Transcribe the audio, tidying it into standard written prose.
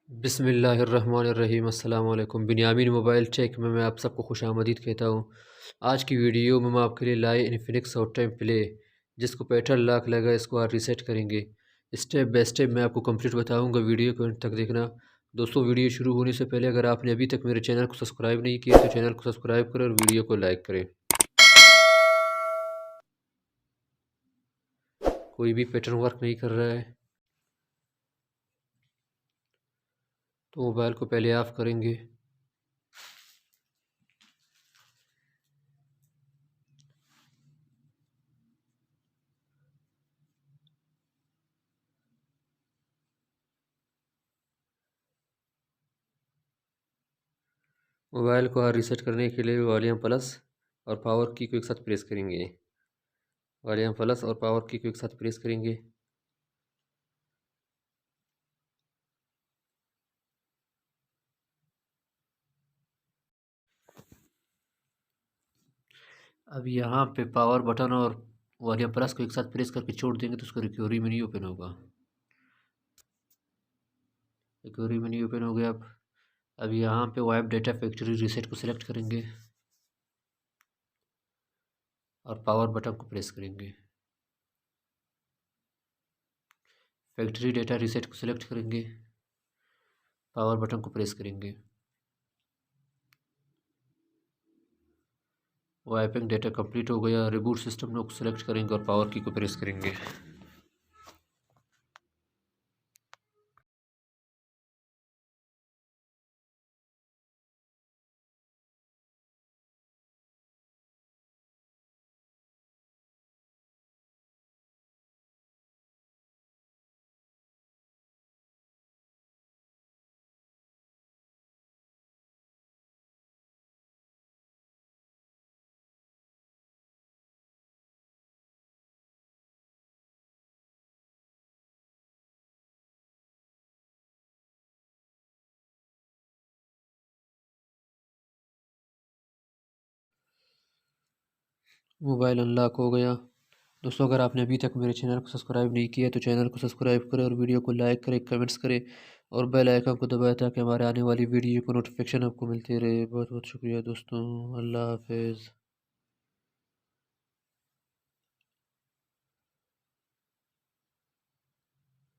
बिस्मिल्लाहिर्रहमानिर्रहीम अस्सलाम वालेकुम। बिन्यामीन मोबाइल टेक में मैं आप सबको खुशामदीद कहता हूँ। आज की वीडियो में मैं आपके लिए लाए इन्फिनिक्स हॉट टाइम प्ले, जिसको 65 लाख लगा, इसको आज रीसेट करेंगे। स्टेप बाय स्टेप मैं आपको कंप्लीट बताऊँगा, वीडियो को अंत तक देखना। दोस्तों, वीडियो शुरू होने से पहले अगर आपने अभी तक मेरे चैनल को सब्सक्राइब नहीं किया तो चैनल को सब्सक्राइब करें और वीडियो को लाइक करें। कोई भी पैटर्न वर्क नहीं कर रहा है तो मोबाइल को पहले ऑफ़ करेंगे। मोबाइल को रीसेट करने के लिए वॉल्यूम प्लस और पावर की को एक साथ प्रेस करेंगे। वॉल्यूम प्लस और पावर की को एक साथ प्रेस करेंगे। अब यहाँ पे पावर बटन और वॉल्यूम प्लस को एक साथ प्रेस करके छोड़ देंगे तो उसका रिकवरी मेन्यू ओपन होगा। रिकवरी मेन्यू ओपन हो गया। अब यहाँ पे वाइप डेटा फैक्ट्री रीसेट को सिलेक्ट करेंगे और पावर बटन को प्रेस करेंगे। फैक्ट्री डेटा रीसेट को सिलेक्ट करेंगे, पावर बटन को प्रेस करेंगे। वाइपिंग डेटा कंप्लीट हो गया। रिबूट सिस्टम को सिलेक्ट करेंगे और पावर की को प्रेस करेंगे। मोबाइल अनलॉक हो गया। दोस्तों, अगर आपने अभी तक मेरे चैनल को सब्सक्राइब नहीं किया तो चैनल को सब्सक्राइब करें और वीडियो को लाइक करें, कमेंट्स करें और बेल आइकन को दबाएं ताकि हमारे आने वाली वीडियो को नोटिफिकेशन आपको मिलती रहे। बहुत बहुत शुक्रिया दोस्तों। अल्लाह हाफिज़।